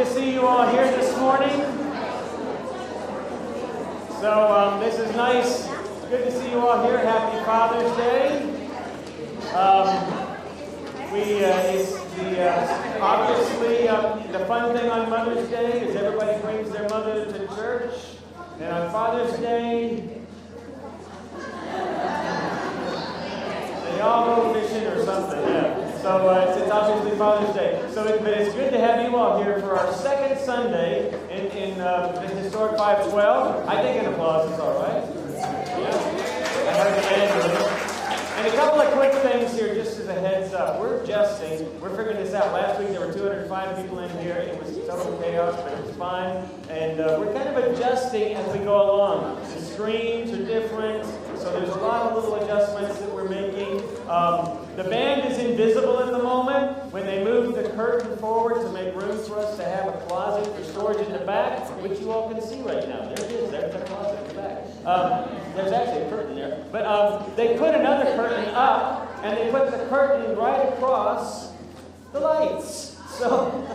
see you all here this morning. So this is nice. It's good to see you all here. Happy Father's Day. Obviously the fun thing on Mother's Day is everybody brings their mother to church, and on Father's Day they all go fishing or something. Yeah. So it's obviously Father's Day. But it's good to have you all here for our second Sunday in the historic 512. I think an applause is all right. Yeah. I heard the band. And a couple of quick things here, just as a heads up. We're adjusting. We're figuring this out. Last week there were 205 people in here. It was total chaos, but it was fine. And we're kind of adjusting as we go along. The screens are different, so there's a lot of little adjustments that we're making. The band is invisible at the moment. When they move the curtain forward to make room for us to have a closet for storage in the back, which you all can see right now. There it is. There's a closet in the back. There's actually a curtain there. But they put another curtain up, and they put the curtain right across the lights. So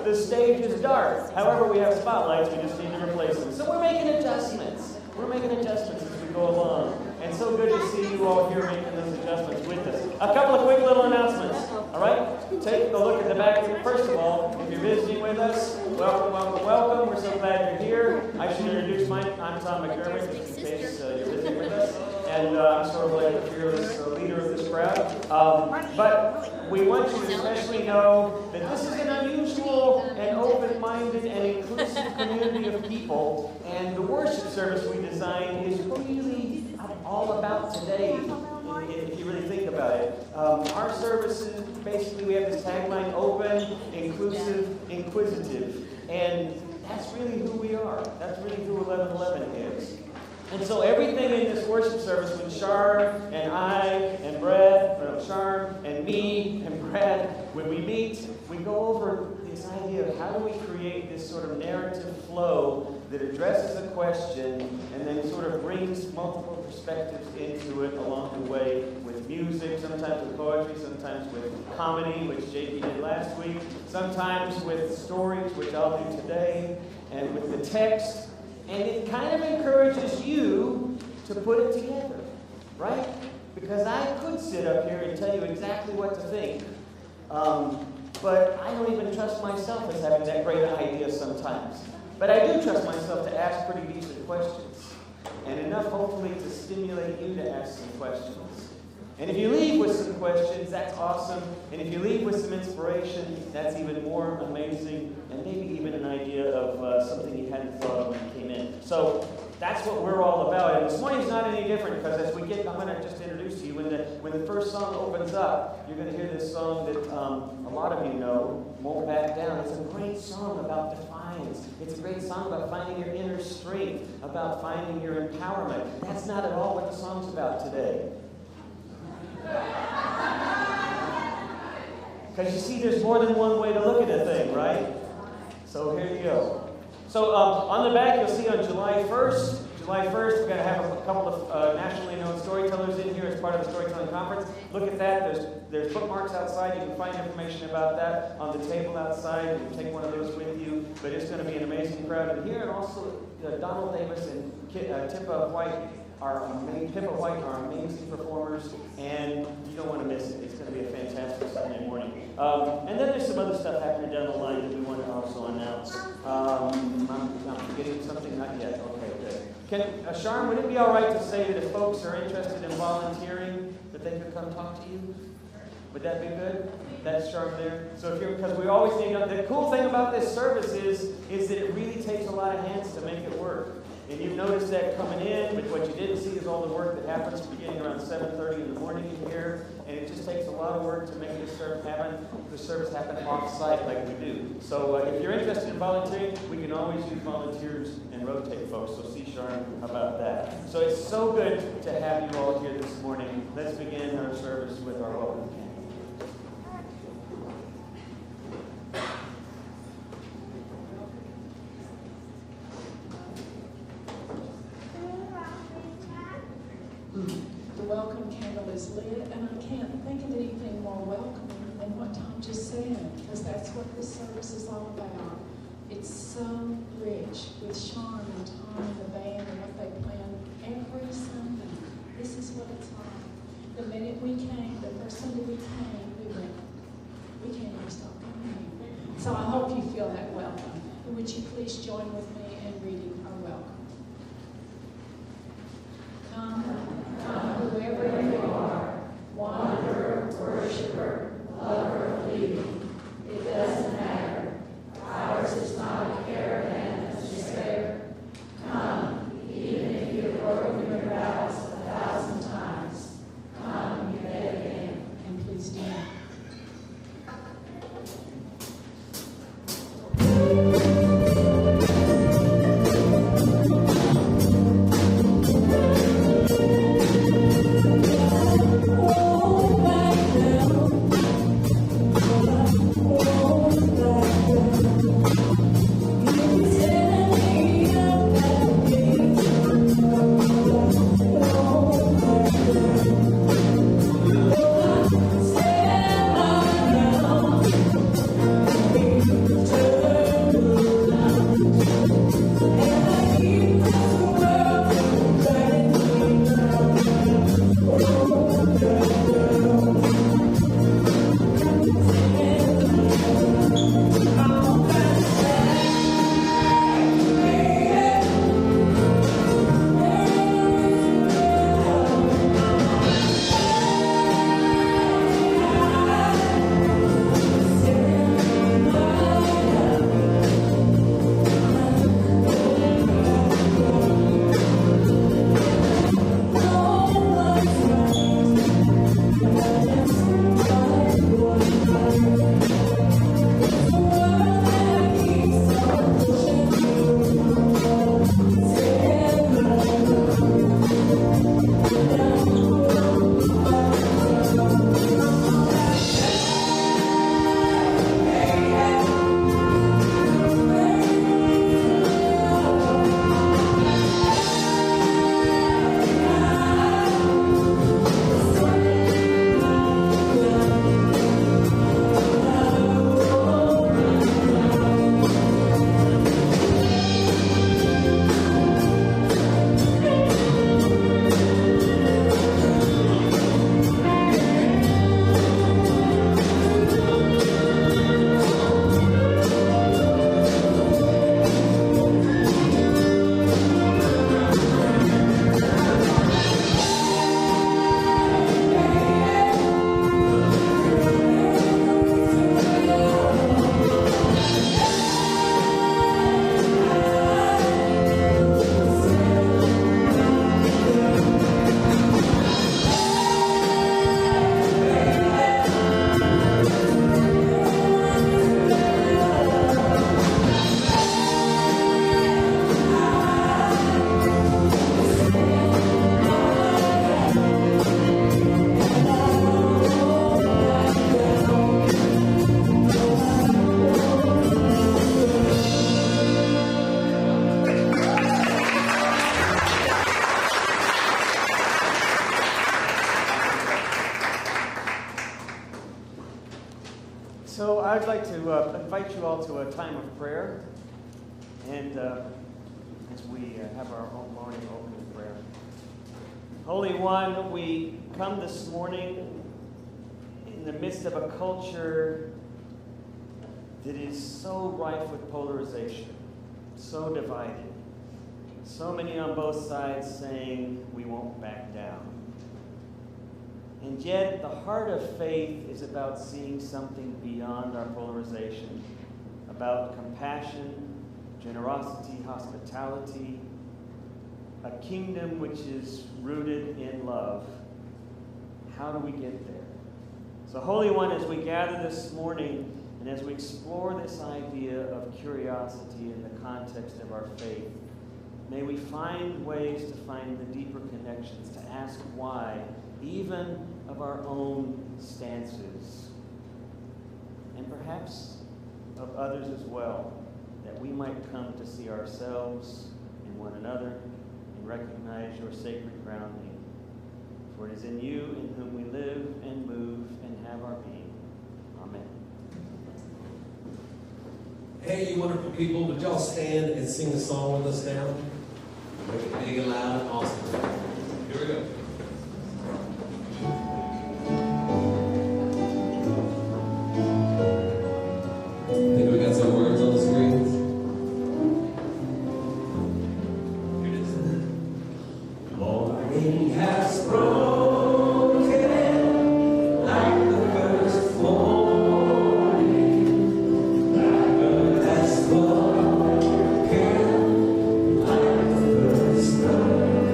the stage is dark. However, we have spotlights. We just need to replace them. So we're making adjustments. We're making adjustments as we go along. And so good to see you all here making those adjustments with us. A couple of quick little announcements. All right? Take a look at the back. First of all, if you're visiting with us, welcome, welcome, welcome. We're so glad you're here. I should introduce I'm Tom McDermott, just in case you're visiting with us. And I'm sort of like the fearless leader of this crowd. But we want you to especially know that this is an unusual and open-minded and inclusive community of people. And the worship service we designed is really all about today, if you really think about it. Our services, basically, we have this tagline: open, inclusive, inquisitive. And that's really who we are. That's really who 1111 is. And so everything in this worship service, when Charm and I and Brad, Charm and me and Brad, when we meet, we go over this idea of how do we create this sort of narrative flow that addresses a question and then sort of brings multiple perspectives into it along the way, with music, sometimes with poetry, sometimes with comedy, which JP did last week, sometimes with stories, which I'll do today, and with the text. And it kind of encourages you to put it together, right? Because I could sit up here and tell you exactly what to think, but I don't even trust myself as having that great idea sometimes. But I do trust myself to ask pretty decent questions, and enough hopefully to stimulate you to ask some questions. And if you leave with some questions, that's awesome. And if you leave with some inspiration, that's even more amazing, and maybe even an idea of something you hadn't thought of when you came in. So that's what we're all about. And this morning's not any different, because as we get, I'm going to just introduce you. When the first song opens up, you're going to hear this song that a lot of you know, Won't Back Down. It's a great song about defiance. It's a great song about finding your inner strength, about finding your empowerment. That's not at all what the song's about today. Because you see, there's more than one way to look at a thing, right? So here you go. So on the back, you'll see on July 1st, we're going to have a couple of nationally known storytellers in here as part of the storytelling conference. Look at that. There's bookmarks outside. You can find information about that on the table outside. You can take one of those with you. But it's going to be an amazing crowd in here. And also Donald Davis and Tippa White are amazing performers, and you don't want to miss it. It's going to be a fantastic Sunday morning. And then there's some other stuff happening down the line that we want to also announce. I'm forgetting something, not yet. Okay, good. Charm, would it be all right to say that if folks are interested in volunteering, that they could come talk to you? Would that be good? That's Charm there. So because we always need, the cool thing about this service is that it really takes a lot of hands to make it work. And you've noticed that coming in, but what you didn't see is all the work that happens beginning around 7:30 in the morning in here. And it just takes a lot of work to make this service happen off-site like we do. So if you're interested in volunteering, we can always use volunteers and rotate folks. So see Sharon about that. So it's so good to have you all here this morning. Let's begin our service with our welcome candle. The welcome candle is lit, and I can't think of anything more welcoming than what Tom just said, because that's what this service is all about. It's so rich with Sean and Tom and the band and what they plan every Sunday. This is what it's like. The minute we came, the first Sunday we came, we went, we can't even stop coming here. So I hope you feel that welcome. And would you please join with me in reading our welcome? Come, whoever you are, wanderer, worshiper, lover of beauty. It doesn't matter. Ours is not a caravan of despair. Come, even if you've broken your vows 1,000 times. Come, you yet again. And please stand. So I'd like to invite you all to a time of prayer, and as we have our own morning opening prayer. Holy One, we come this morning in the midst of a culture that is so rife with polarization, so divided, so many on both sides saying we won't back down. And yet, the heart of faith is about seeing something beyond our polarization, about compassion, generosity, hospitality, a kingdom which is rooted in love. How do we get there? So, Holy One, as we gather this morning and as we explore this idea of curiosity in the context of our faith, may we find ways to find the deeper connections, to ask why, even of our own stances, and perhaps of others as well, that we might come to see ourselves and one another and recognize your sacred grounding. For it is in you in whom we live and move and have our being. Amen. Hey, you wonderful people, would y'all stand and sing a song with us now? Make it big and loud and awesome. Here we go. I think we got some words on the screens. Here it is. Morning has broken like the first morning. Blackbird has spoken like the first bird.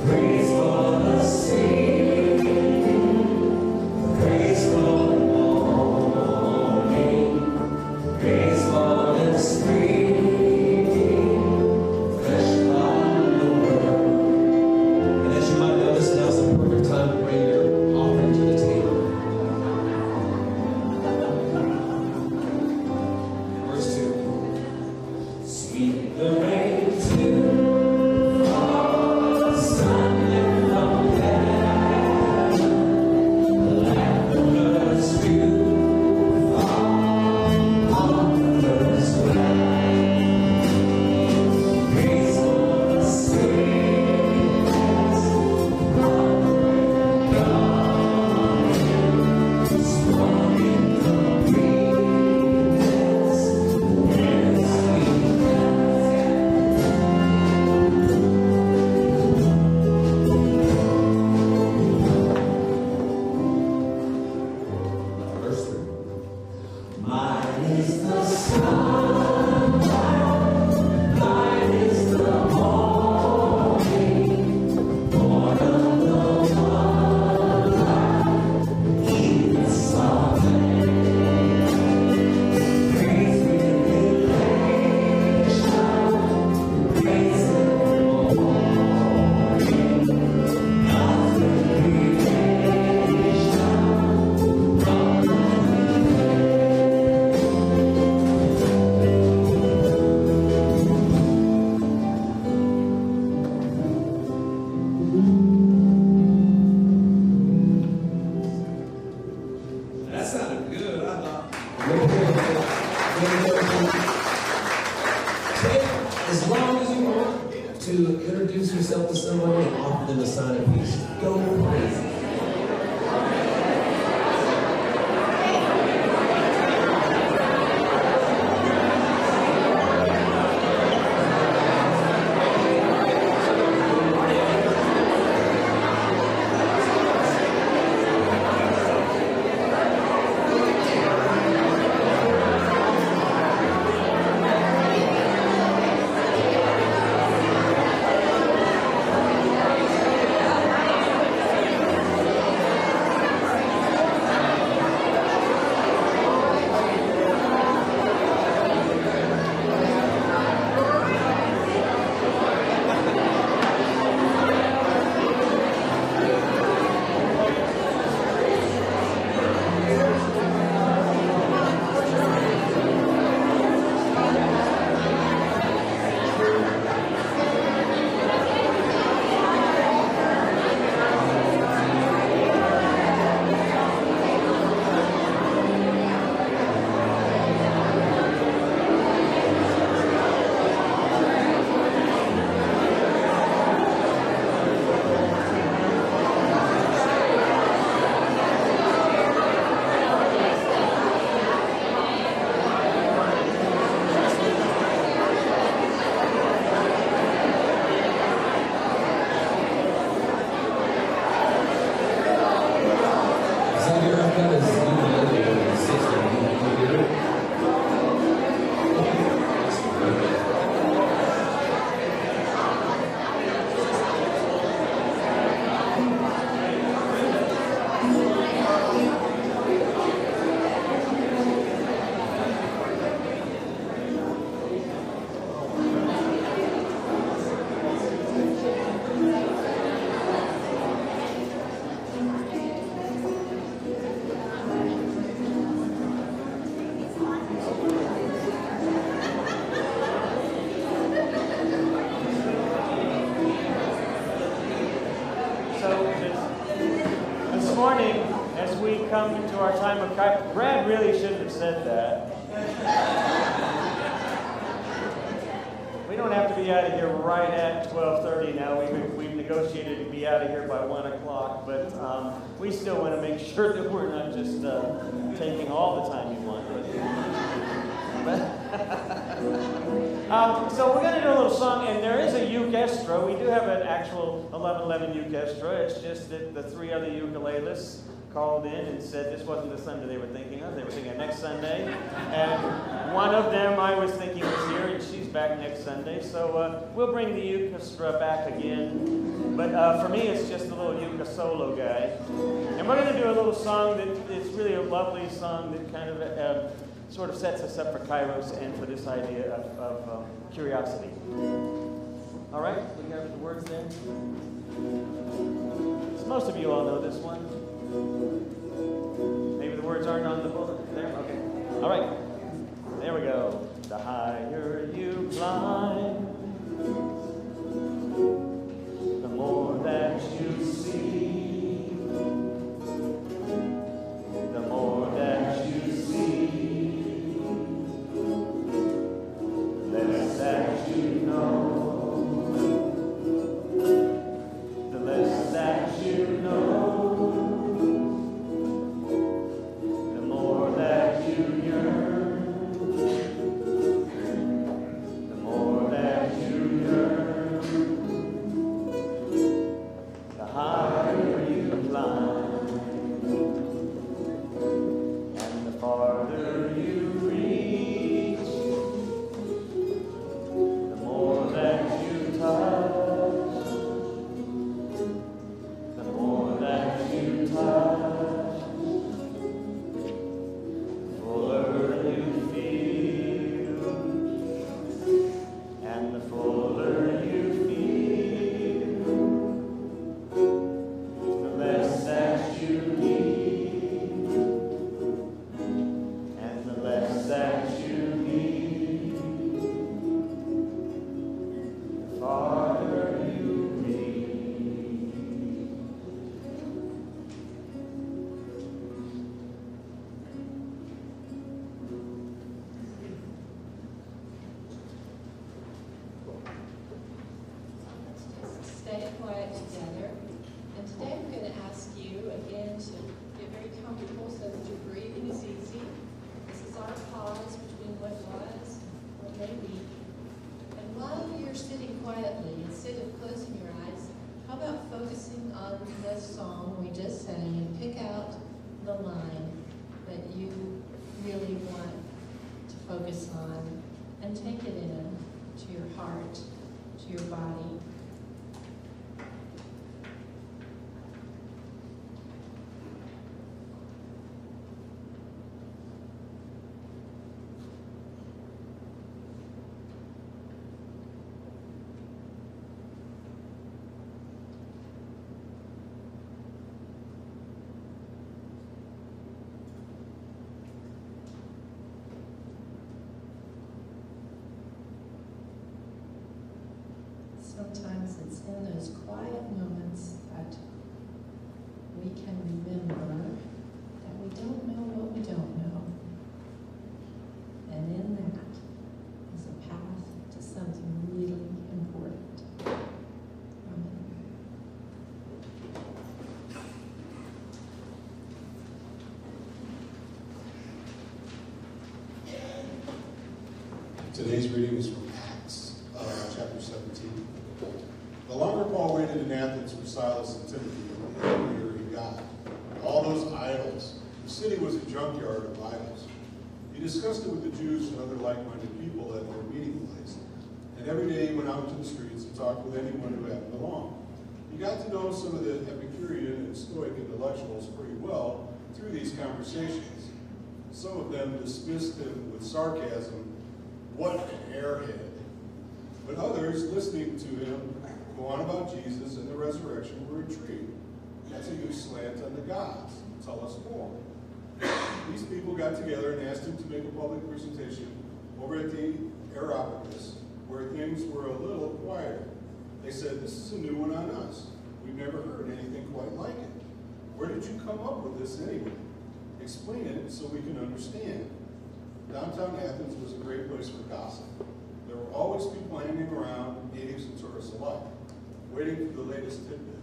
Praise for the singing, praise for the morning, praise for the spring, fresh from the world. And as you might notice, now's the perfect time to bring your offering to the table. Verse 2. Sweet the rain to fall, the sun from heaven, like the first dew fall on the first rain. Praise for the saints, strong in completeness, and Verse 3. Mine is the sunlight, mine is the morning, born of the one, keeps our faith. Praise with elation, praise in the morning, God's creation, from the That sounded good, I thought. Take as long as you want to introduce yourself to somebody and offer them a sign of peace. Go crazy. as we come into our time of Kairos. Brad really shouldn't have said that. We don't have to be out of here right at 12:30 now. We've negotiated to be out of here by 1 o'clock, but we still want to make sure that we're not just taking all the time you want. So we're going to do a little song, and there is a ukestra. We do have an actual 11:11 ukestra. It's just that the three other ukulelists called in and said this wasn't the Sunday they were thinking of. They were thinking of next Sunday. And one of them I was thinking was here, and she's back next Sunday. So we'll bring the ukestra back again. But for me, it's just a little uka solo guy. And we're going to do a little song that it's really a lovely song that kind of sort of sets us up for Kairos and for this idea of curiosity. All right? We got the words there? So most of you all know this one. Maybe the words aren't on the bullet there? Okay. All right. There we go. The higher you climb, the more that you see. The more that you see, less that you know. The less that you know. Stay quiet together. And today I'm going to ask you again to get very comfortable so that your breathing is easy. This is our pause between what was and what may be. And while you're sitting quietly, instead of closing your eyes, how about focusing on the song we just sang and pick out the line that you really want to focus on and take it in to your heart, to your body. Sometimes it's in those quiet moments that we can remember that we don't know what we don't know. And in that is a path to something really important. Amen. Today's reading is from Acts, chapter 17. The longer Paul waited in Athens for Silas and Timothy, the angrier he got. All those idols. The city was a junkyard of idols. He discussed it with the Jews and other like-minded people at their meeting place. And every day he went out to the streets and talked with anyone who happened along. He got to know some of the Epicurean and Stoic intellectuals pretty well through these conversations. Some of them dismissed him with sarcasm, "What an airhead." But others, listening to him go on about Jesus and the resurrection, were intrigued. That's a new slant on the gods. Tell us more. These people got together and asked him to make a public presentation over at the Areopagus, where things were a little quieter. They said, "This is a new one on us. We've never heard anything quite like it. Where did did you come up with this anyway? Explain it so we can understand. Downtown Athens was a great place for gossip. There were always people hanging around, natives and tourists alike, waiting for the latest tidbit.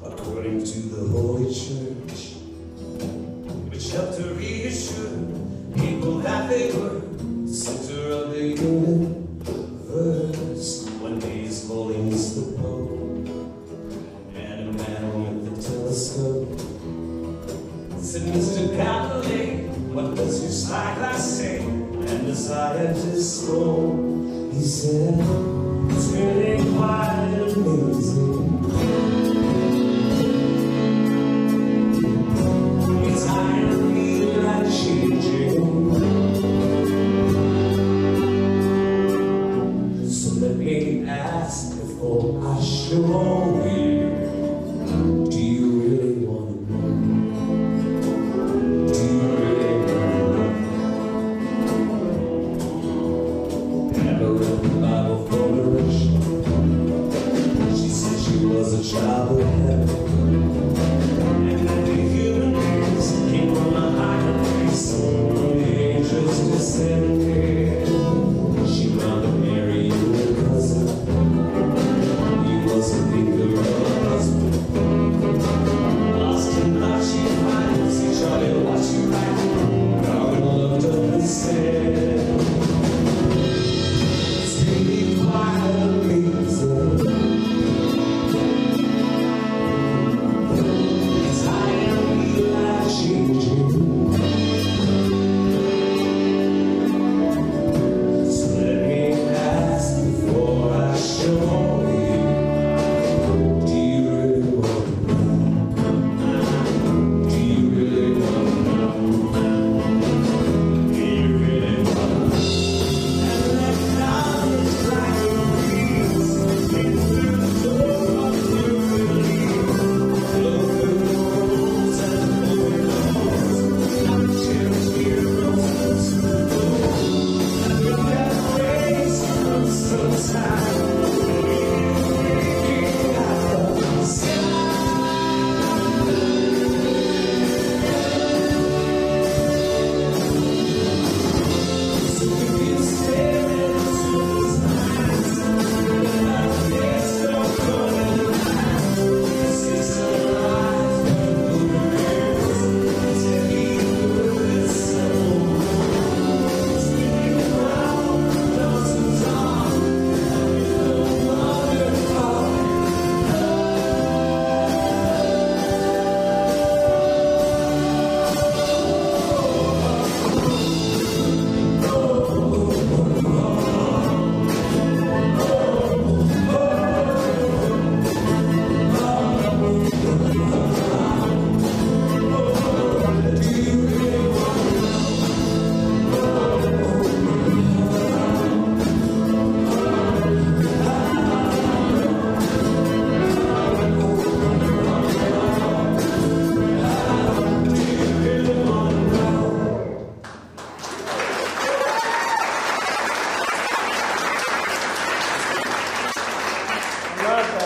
According to the Holy Church, which helped to reassure people that they were the center of the universe. One day his holiness the Pope and a man with a telescope said, Mr. Galilee, what does your spyglass say? And the scientist spoke. He said, it's really quite amazing. So let me ask before I show you, do you really want to know? Do you really want to know? Never read the Bible for direction. She said she was a child of heaven, and that the human beings came from a higher place. The angels descended. She wound up marrying her cousin. He was a thinker of a husband. Lost in love, she finds. See, Charlie, what you like? Darwin looked up and said, it's really quite amazing. It's high and life-changing. So let me ask before I show you, do you really want to know? Do you really want to know? Do you really want to know? And that knowledge like a breeze gets through the door of your belief. Flow through the rooms and open doors. Not cherish heroes and superheroes. And look at the rays from the sun's high. Looking at the sky. So if you stare into his eyes, let my face don't come in line. See sunrise when the moon is. Tell me good as soul. Sleeping around, lost in dawn. No wonderful.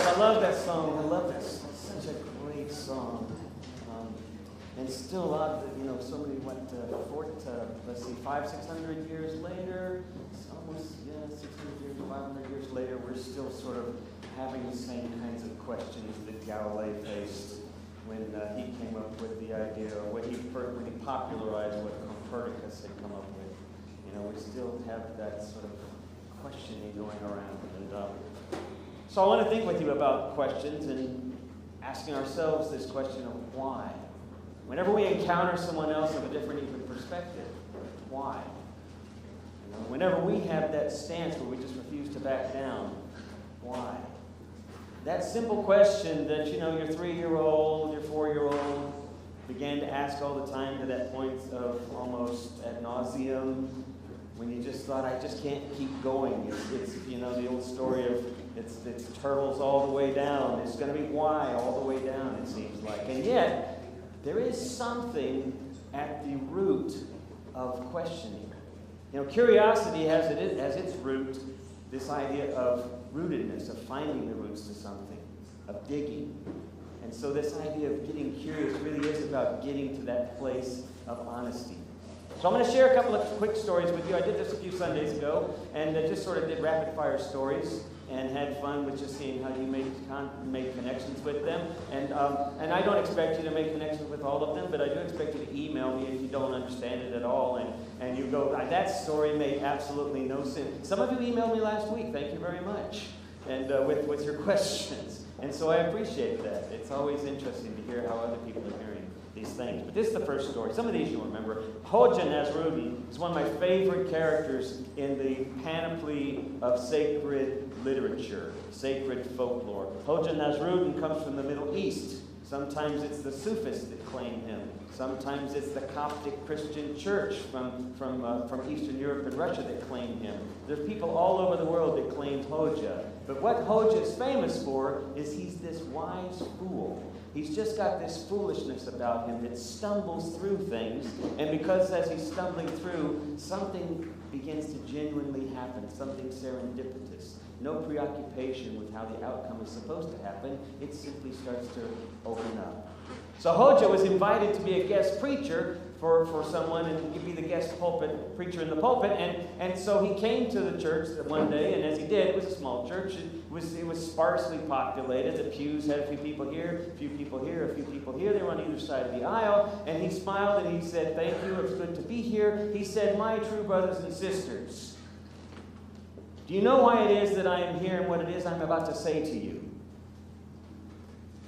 I love that song. I love that song. Such a great song. And still a lot of, so many, let's see, 500-600 years later, it's almost, 600 years, 500 years later, we're still sort of having the same kinds of questions that Galilei faced when he came up with the idea, or when he popularized what Copernicus had come up with. We still have that sort of questioning going around. And so I want to think with you about questions and asking ourselves this question of why. Whenever we encounter someone else of a different even perspective, why? Whenever we have that stance where we just refuse to back down, why? That simple question that, your 3-year-old, your 4-year-old began to ask all the time to that point of almost ad nauseum, When you just thought, I just can't keep going. It's the old story of it's turtles all the way down. It's going to be why all the way down, it seems like. And yet, there is something at the root of questioning. Curiosity has as its root this idea of rootedness, of finding the roots to something, of digging. And so this idea of getting curious really is about getting to that place of honesty. So I'm going to share a couple of quick stories with you. I did this a few Sundays ago, and I just sort of did rapid-fire stories and had fun with just seeing how you make connections with them. And I don't expect you to make connections with all of them, but I do expect you to email me if you don't understand it at all. And you go, that story made absolutely no sense. Some of you emailed me last week. Thank you very much. And with your questions. And so I appreciate that. It's always interesting to hear how other people are hearing these things. But this is the first story. Some of these you'll remember. Hoja Nasruddin is one of my favorite characters in the panoply of sacred literature, sacred folklore. Hoja Nasruddin comes from the Middle East. Sometimes it's the Sufis that claim him. Sometimes it's the Coptic Christian church from Eastern Europe and Russia that claim him. There's people all over the world that claim Hoja. But what Hoja is famous for is he's this wise fool. He's just got this foolishness about him that stumbles through things. And because as he's stumbling through, something begins to genuinely happen, something serendipitous. No preoccupation with how the outcome is supposed to happen. It simply starts to open up. So Hoja was invited to be a guest preacher for someone, and he'd be the guest pulpit preacher in the pulpit. And so he came to the church one day, and as he did, it was a small church. It was sparsely populated. The pews had a few people here, a few people here, a few people here. They were on either side of the aisle. And he smiled and he said, "Thank you, it's good to be here." He said, "My true brothers and sisters, do you know why it is that I am here and what it is I'm about to say to you?"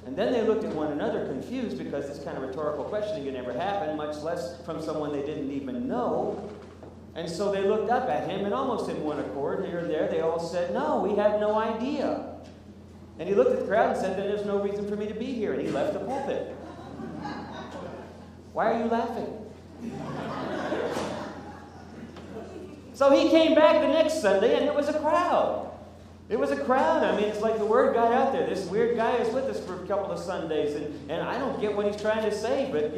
And then they looked at one another confused because this kind of rhetorical questioning had never happened, much less from someone they didn't even know. And so they looked up at him, and almost in one accord, here and there, they all said, "No, we have no idea." And he looked at the crowd and said, "Then there's no reason for me to be here." And he left the pulpit. Why are you laughing? So he came back the next Sunday, and it was a crowd. It was a crowd. I mean, it's like the word got out there. This weird guy is with us for a couple of Sundays, and I don't get what he's trying to say, but,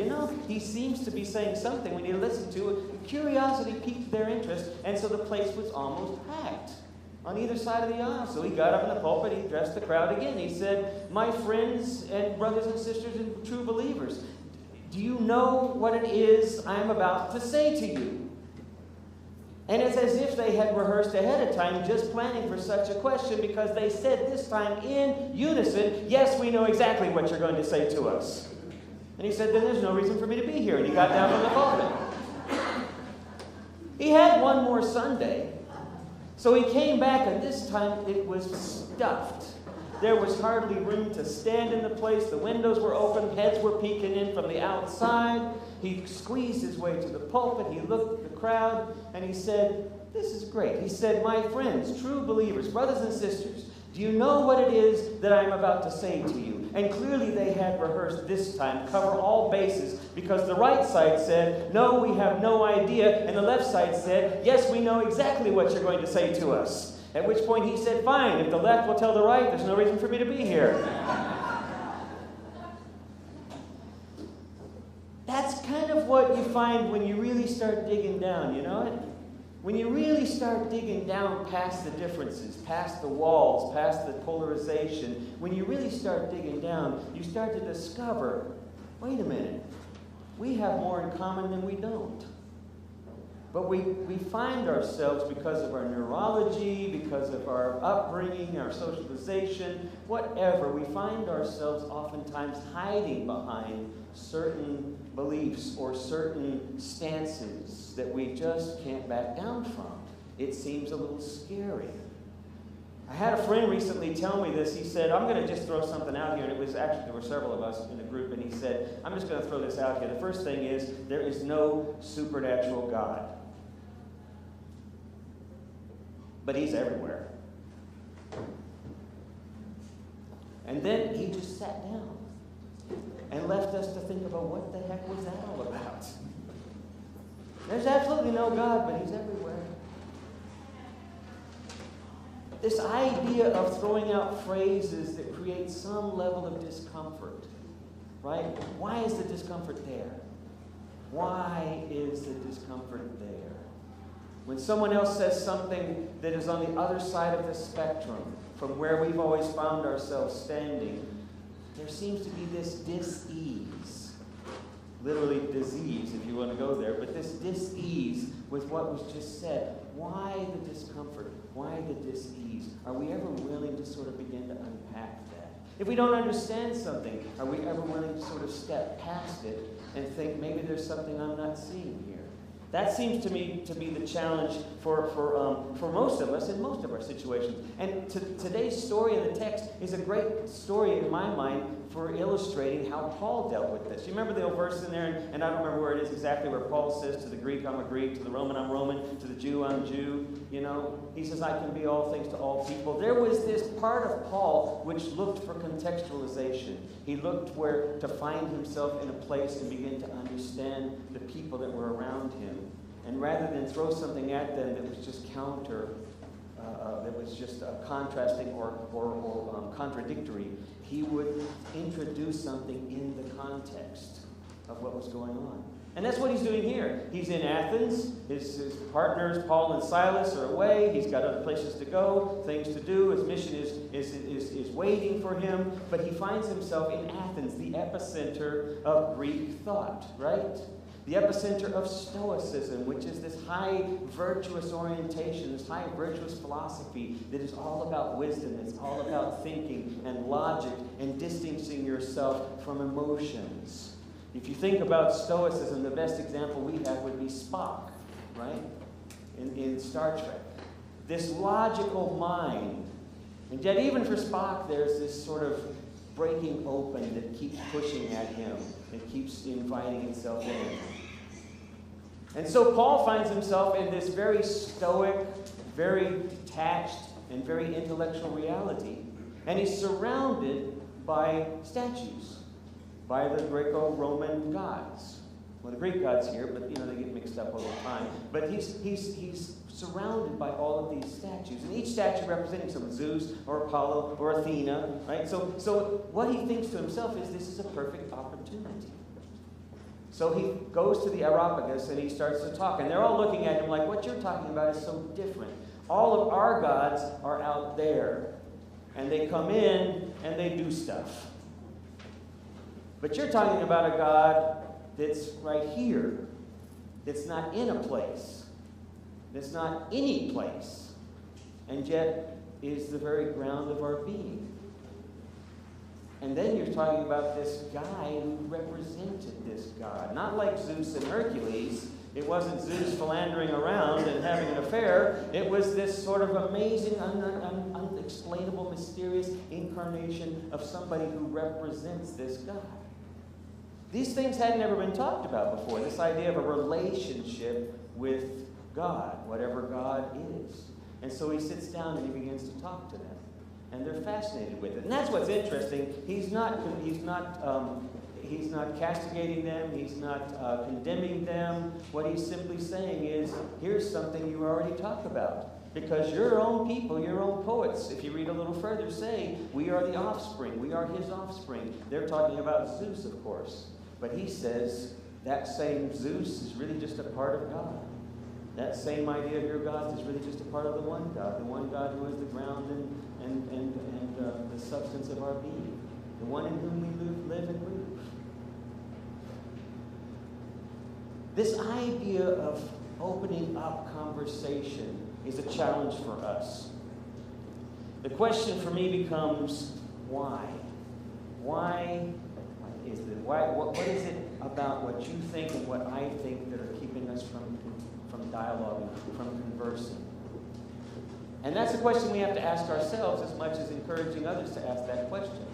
he seems to be saying something we need to listen to it. Curiosity piqued their interest, and so the place was almost packed on either side of the aisle. So he got up in the pulpit, he addressed the crowd again. He said, "My friends and brothers and sisters and true believers, do you know what it is I'm about to say to you?" And it's as if they had rehearsed ahead of time, just planning for such a question, because they said this time in unison, "Yes, we know exactly what you're going to say to us." And he said, "Then there's no reason for me to be here." And he got down from the pulpit. He had one more Sunday. So he came back, and this time it was stuffed. There was hardly room to stand in the place. The windows were open. Heads were peeking in from the outside. He squeezed his way to the pulpit. He looked at the crowd, and he said, "This is great." He said, "My friends, true believers, brothers and sisters, do you know what it is that I'm about to say to you?" And clearly they had rehearsed this time, cover all bases, because the right side said, "No, we have no idea," and the left side said, "Yes, we know exactly what you're going to say to us." At which point he said, "Fine, if the left will tell the right, there's no reason for me to be here." That's kind of what you find when you really start digging down, you know it? When you really start digging down past the differences, past the walls, past the polarization, when you really start digging down, you start to discover, wait a minute, we have more in common than we don't. But we find ourselves, because of our neurology, because of our upbringing, our socialization, whatever, we find ourselves oftentimes hiding behind certain beliefs or certain stances that we just can't back down from. It seems a little scary. I had a friend recently tell me this. He said, "I'm going to just throw something out here." And it was actually, there were several of us in the group, and he said, "I'm just going to throw this out here. The first thing is, there is no supernatural God. But he's everywhere." And then he just sat down and left us to think about what the heck was that all about. There's absolutely no God, but he's everywhere. this idea of throwing out phrases that create some level of discomfort, right? Why is the discomfort there? Why is the discomfort there? When someone else says something that is on the other side of the spectrum from where we've always found ourselves standing, there seems to be this dis-ease, literally disease if you want to go there, but this dis-ease with what was just said. Why the discomfort? Why the dis-ease? Are we ever willing to sort of begin to unpack that? If we don't understand something, are we ever willing to sort of step past it and think maybe there's something I'm not seeing here? That seems to me to be the challenge for most of us in most of our situations. And today's story in the text is a great story in my mind for illustrating how Paul dealt with this. You remember the old verse in there, and I don't remember where it is exactly, where Paul says to the Greek, I'm a Greek, to the Roman, I'm Roman, to the Jew, I'm Jew. You know, he says, I can be all things to all people. There was this part of Paul which looked for contextualization. He looked where to find himself in a place and begin to understand the people that were around him. And rather than throw something at them that was just that was just contrasting or contradictory, he would introduce something in the context of what was going on. And that's what he's doing here. He's in Athens. His partners, Paul and Silas, are away. He's got other places to go, things to do. His mission is waiting for him. But he finds himself in Athens, the epicenter of Greek thought, right? The epicenter of Stoicism, which is this high virtuous orientation, this high virtuous philosophy that is all about wisdom. It's all about thinking and logic and distancing yourself from emotions. If you think about Stoicism, the best example we have would be Spock, right? In Star Trek. This logical mind. And yet even for Spock, there's this sort of breaking open that keeps pushing at him and keeps inviting itself in. And so Paul finds himself in this very stoic, very detached, and very intellectual reality. And he's surrounded by statues, by the Greco-Roman gods. Well, the Greek gods here, but they get mixed up all the time. But he's surrounded by all of these statues, and each statue representing someone, Zeus or Apollo or Athena, right? So what he thinks to himself is this is a perfect opportunity. So he goes to the Areopagus and he starts to talk, and they're all looking at him like, what you're talking about is so different. All of our gods are out there, and they come in and they do stuff. But you're talking about a God that's right here, that's not in a place, that's not any place, and yet is the very ground of our being. And then you're talking about this guy who represented this God. Not like Zeus and Hercules. It wasn't Zeus philandering around and having an affair. It was this sort of amazing, unexplainable, mysterious incarnation of somebody who represents this God. These things had never been talked about before. This idea of a relationship with God, whatever God is. And so he sits down and he begins to talk to them. And they're fascinated with it. And that's what's interesting. He's not castigating them. He's not condemning them. What he's simply saying is, here's something you already talked about. Because your own people, your own poets, if you read a little further, say, we are the offspring. We are his offspring. They're talking about Zeus, of course. But he says that same Zeus is really just a part of God. That same idea of your gods is really just a part of the one God who is the ground and the substance of our being, the one in whom we live and move. This idea of opening up conversation is a challenge for us. The question for me becomes, why? Why is it? What is it about what you think and what I think that are keeping us from dialoguing, from conversing? And that's a question we have to ask ourselves as much as encouraging others to ask that question.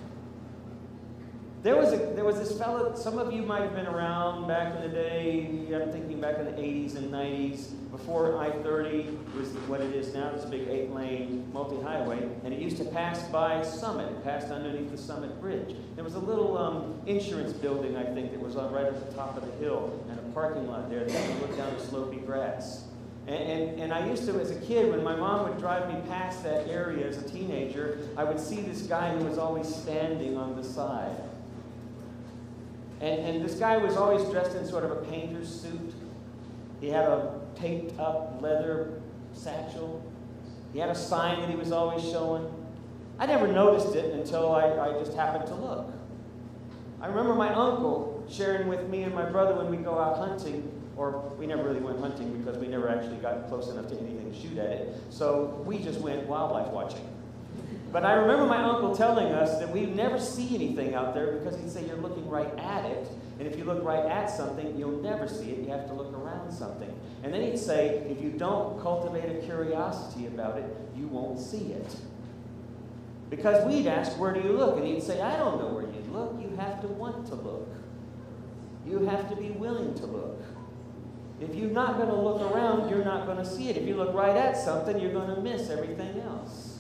There was this fellow, some of you might have been around back in the day, I'm thinking back in the 80s and 90s, before I-30 was what it is now. It's a big 8-lane multi-highway, and it used to pass by Summit. It passed underneath the Summit Bridge. There was a little insurance building, I think, that was right at the top of the hill, and a parking lot there that you could look down the slopey grass. And I used to, as a kid, when my mom would drive me past that area as a teenager, I would see this guy who was always standing on the side. And this guy was always dressed in sort of a painter's suit. He had a taped up leather satchel. He had a sign that he was always showing. I never noticed it until I just happened to look. I remember my uncle sharing with me and my brother when we go out hunting, or we never really went hunting because we never actually got close enough to anything to shoot at it. So we just went wildlife watching. But I remember my uncle telling us that we never see anything out there because he'd say you're looking right at it. And if you look right at something, you'll never see it. You have to look around something. And then he'd say, if you don't cultivate a curiosity about it, you won't see it. Because we'd ask, where do you look? And he'd say, I don't know where you look. You have to want to look. You have to be willing to look. If you're not going to look around, you're not going to see it. If you look right at something, you're going to miss everything else.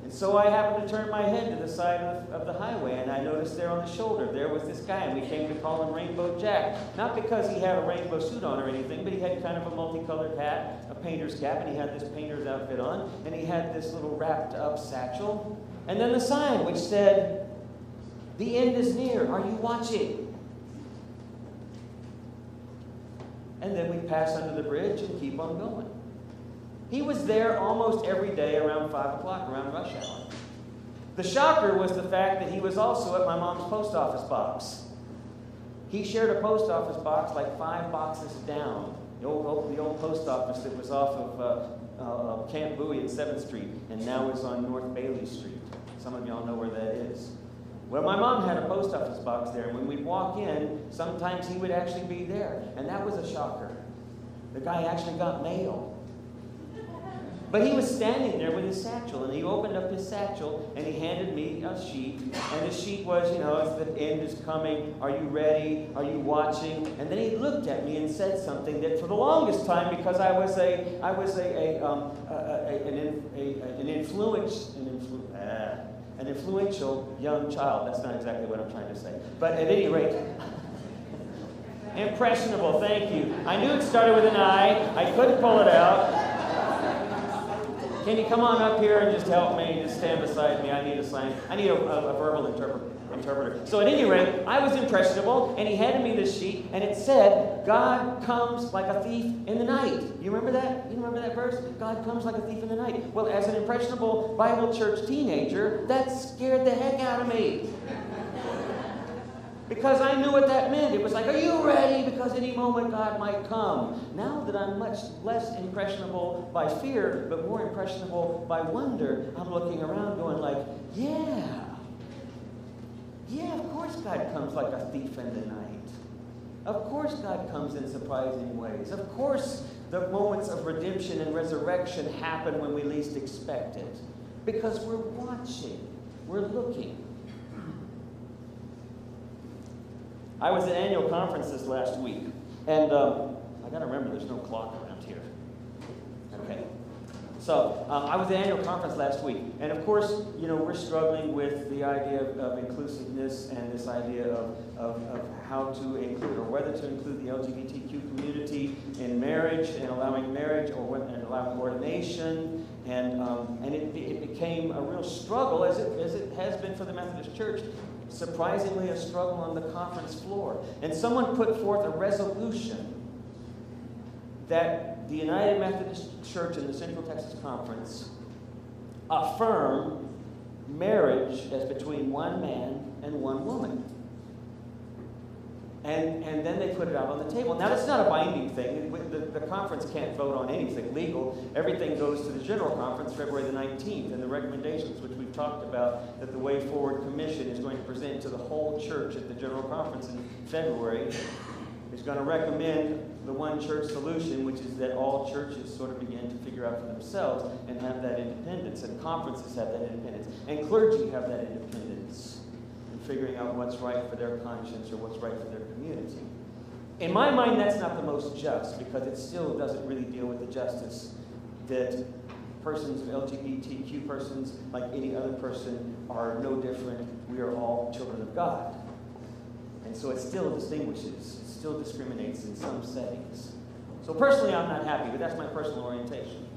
And so I happened to turn my head to the side of the highway, and I noticed there on the shoulder, there was this guy, and we came to call him Rainbow Jack. Not because he had a rainbow suit on or anything, but he had kind of a multicolored hat, a painter's cap, and he had this painter's outfit on, and he had this little wrapped up satchel. And then the sign, which said, "The end is near. Are you watching?" And then we pass under the bridge and keep on going. He was there almost every day around 5 o'clock, around rush hour. The shocker was the fact that he was also at my mom's post office box. He shared a post office box like 5 boxes down. The old post office that was off of Camp Bowie at 7th Street and now is on North Bailey Street. Some of y'all know where that is. Well, my mom had a post office box there, and when we'd walk in, sometimes he would actually be there. And that was a shocker. The guy actually got mail. But he was standing there with his satchel, and he opened up his satchel, and he handed me a sheet. And the sheet was, the end is coming. Are you ready? Are you watching? And then he looked at me and said something that, for the longest time, because I was an influential young child. That's not exactly what I'm trying to say. But at any rate, impressionable. Thank you. I knew it started with an I. I couldn't pull it out. Can you come on up here and just help me? Just stand beside me. I need a sign. I need a verbal interpreter. So at any rate, I was impressionable, and he handed me this sheet, and it said, God comes like a thief in the night. You remember that? You remember that verse? God comes like a thief in the night. Well, as an impressionable Bible church teenager, that scared the heck out of me. Because I knew what that meant. It was like, are you ready? Because any moment God might come. Now that I'm much less impressionable by fear, but more impressionable by wonder, I'm looking around going like, yeah, of course God comes like a thief in the night. Of course God comes in surprising ways. Of course the moments of redemption and resurrection happen when we least expect it. Because we're watching. We're looking. I was at annual conferences last week, and I got to remember there's no clock around here. Okay. So I was at annual conference last week, and of course, we're struggling with the idea of inclusiveness and this idea of how to include or whether to include the LGBTQ community in marriage and allowing marriage and allowing ordination, and it became a real struggle as it has been for the Methodist Church. Surprisingly, a struggle on the conference floor. And someone put forth a resolution that the United Methodist Church in the Central Texas Conference affirm marriage as between one man and one woman. And then they put it out on the table. Now, that's not a binding thing. The conference can't vote on anything legal. Everything goes to the General Conference February the 19th, and the recommendations, which we've talked about, that the Way Forward Commission is going to present to the whole church at the General Conference in February, is going to recommend the one church solution, which is that all churches sort of begin to figure out for themselves and have that independence, and conferences have that independence, and clergy have that independence. Figuring out what's right for their conscience or what's right for their community. In my mind, that's not the most just, because it still doesn't really deal with the justice that persons, LGBTQ persons, like any other person, are no different. We are all children of God. And so it still distinguishes, it still discriminates in some settings. So personally, I'm not happy, but that's my personal orientation.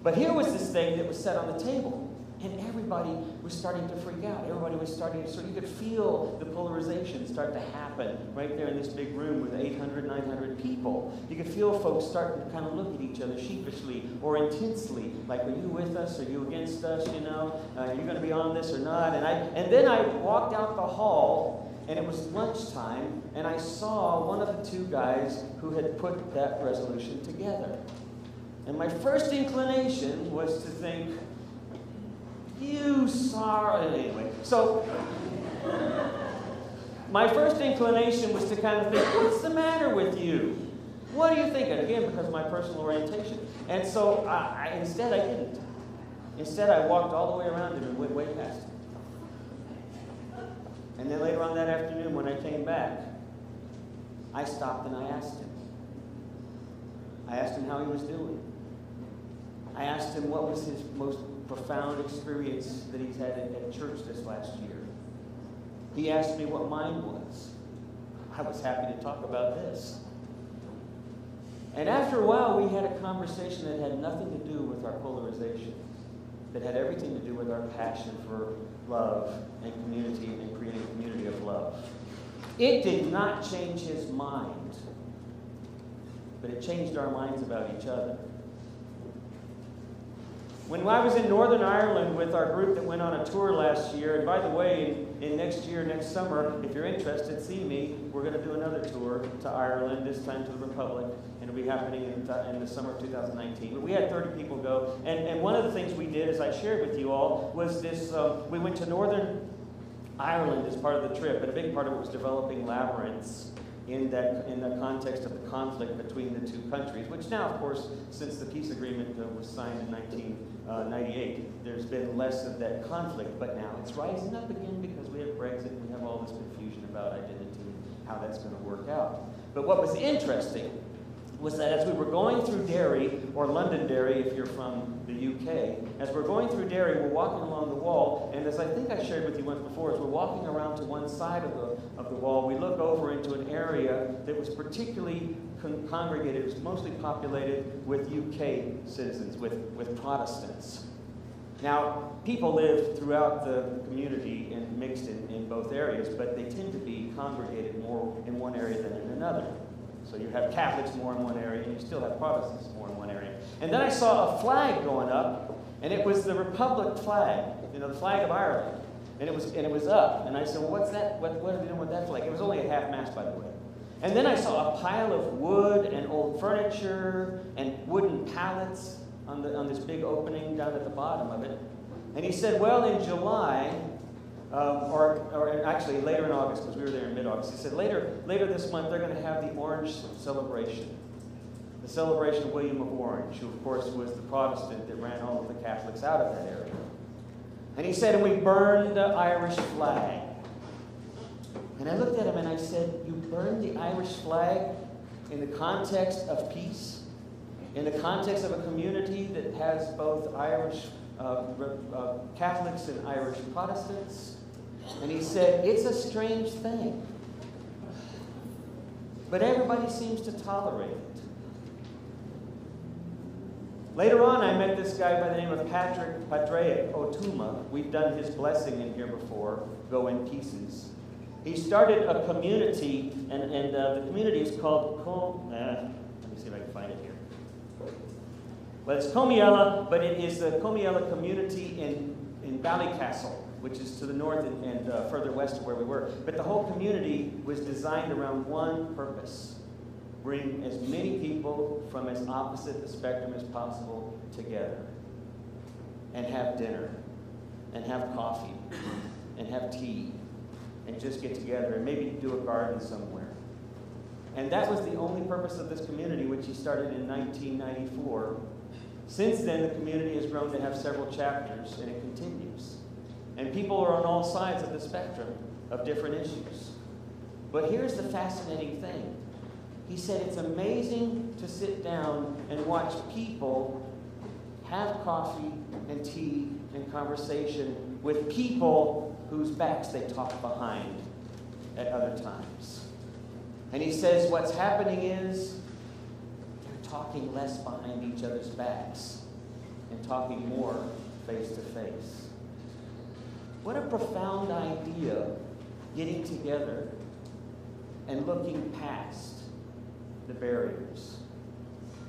But here was this thing that was set on the table, and everybody was starting to freak out. Everybody was starting to, so you could feel the polarization start to happen right there in this big room with 800, 900 people. You could feel folks starting to kind of look at each other sheepishly or intensely, like, are you with us? Are you against us? You know, are you going to be on this or not? And then I walked out the hall, and it was lunchtime, and I saw one of the two guys who had put that resolution together. And my first inclination was to think, you sorry. Anyway, so my first inclination was to kind of think, what's the matter with you? What are you thinking? Again, because of my personal orientation. And so instead I didn't. Instead, I walked all the way around him and went way past him. And then later on that afternoon when I came back, I stopped and I asked him. I asked him how he was doing. I asked him what was his most profound experience that he's had at church this last year. He asked me what mine was. I was happy to talk about this. And after a while, we had a conversation that had nothing to do with our polarization, that had everything to do with our passion for love and community and creating a community of love. It did not change his mind, but it changed our minds about each other. When I was in Northern Ireland with our group that went on a tour last year, and by the way, in next summer, if you're interested, see me. We're going to do another tour to Ireland, this time to the Republic, and it'll be happening in the summer of 2019. But we had 30 people go, and one of the things we did, as I shared with you all, was this, we went to Northern Ireland as part of the trip, and a big part of it was developing labyrinths in the context of the conflict between the two countries, which now, of course, since the peace agreement was signed in 1998, there's been less of that conflict, but now it's rising up again because we have Brexit and we have all this confusion about identity and how that's going to work out. But what was interesting was that as we were going through Derry, or Londonderry if you're from the UK, as we're going through Derry, we're walking along the wall, and as I think I shared with you once before, as we're walking around to one side of the wall, we look over into an area that was particularly congregated, it was mostly populated with UK citizens, with Protestants. Now, people live throughout the community and mixed in both areas, but they tend to be congregated more in one area than in another. So you have Catholics more in one area, and you still have Protestants more in one area. And then I saw a flag going up, and it was the Republic flag, the flag of Ireland. And it was up. And I said, well, what's that? What are we doing with that flag? It was only a half-mast, by the way. And then I saw a pile of wood and old furniture and wooden pallets on this big opening down at the bottom of it. And he said, well, in July, or actually later in August, because we were there in mid-August, he said later this month they're going to have the Orange celebration. The celebration of William of Orange, who of course was the Protestant that ran all of the Catholics out of that area. And he said, and we burned the Irish flag. And I looked at him and I said, you burned the Irish flag in the context of peace? In the context of a community that has both Irish Catholics and Irish Protestants? And he said, it's a strange thing. But everybody seems to tolerate it. Later on, I met this guy by the name of Patrick Otuma. We've done his blessing in here before, Go in Pieces. He started a community, and the community is called, let me see if I can find it here. Well, it's Comiella, but it is the Comiella community in Ballycastle, which is to the north and further west of where we were. But the whole community was designed around one purpose: bring as many people from as opposite the spectrum as possible together, and have dinner, and have coffee, and have tea, and just get together, and maybe do a garden somewhere. And that was the only purpose of this community, which he started in 1994. Since then, the community has grown to have several chapters, and it continues. And people are on all sides of the spectrum of different issues. But here's the fascinating thing. He said it's amazing to sit down and watch people have coffee and tea and conversation with people whose backs they talk behind at other times. And he says what's happening is talking less behind each other's backs and talking more face to face. What a profound idea, getting together and looking past the barriers.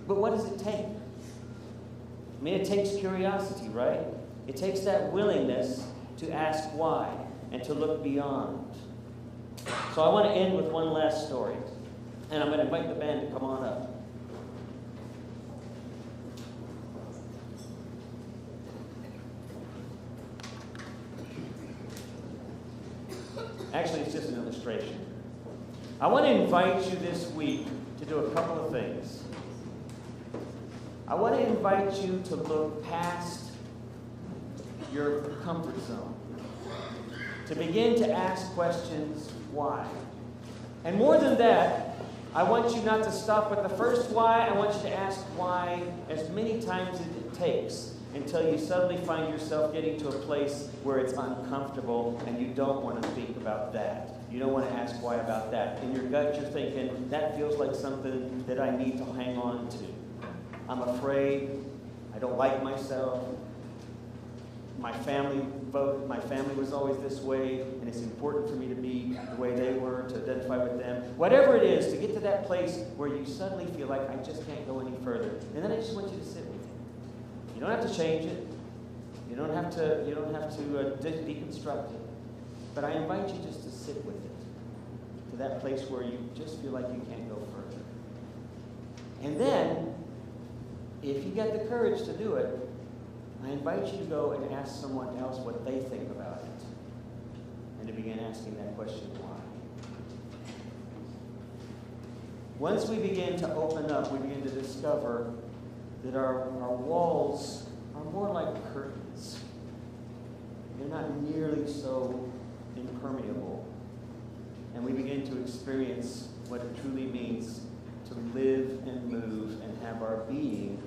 But what does it take? I mean, it takes curiosity, right? It takes that willingness to ask why and to look beyond. So I want to end with one last story. And I'm going to invite the band to come on up. Actually, it's just an illustration. I want to invite you this week to do a couple of things. I want to invite you to look past your comfort zone, to begin to ask questions, why? And more than that, I want you not to stop with the first why. I want you to ask why as many times as it takes until you suddenly find yourself getting to a place where it's uncomfortable and you don't want to think about that. You don't want to ask why about that. In your gut, you're thinking, that feels like something that I need to hang on to. I'm afraid. I don't like myself. My family was always this way, and it's important for me to be the way they were, to identify with them. Whatever it is, to get to that place where you suddenly feel like I just can't go any further. And then I just want you to sit with it. You don't have to change it. You don't have to deconstruct it. But I invite you just to sit with it, to that place where you just feel like you can't go further. And then, if you get the courage to do it, I invite you to go and ask someone else what they think about it, and to begin asking that question, why? Once we begin to open up, we begin to discover that our walls are more like curtains. They're not nearly so impermeable. And we begin to experience what it truly means to live and move and have our being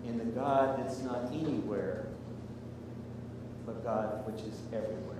in the God that's not anywhere, but God which is everywhere.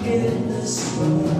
In this world.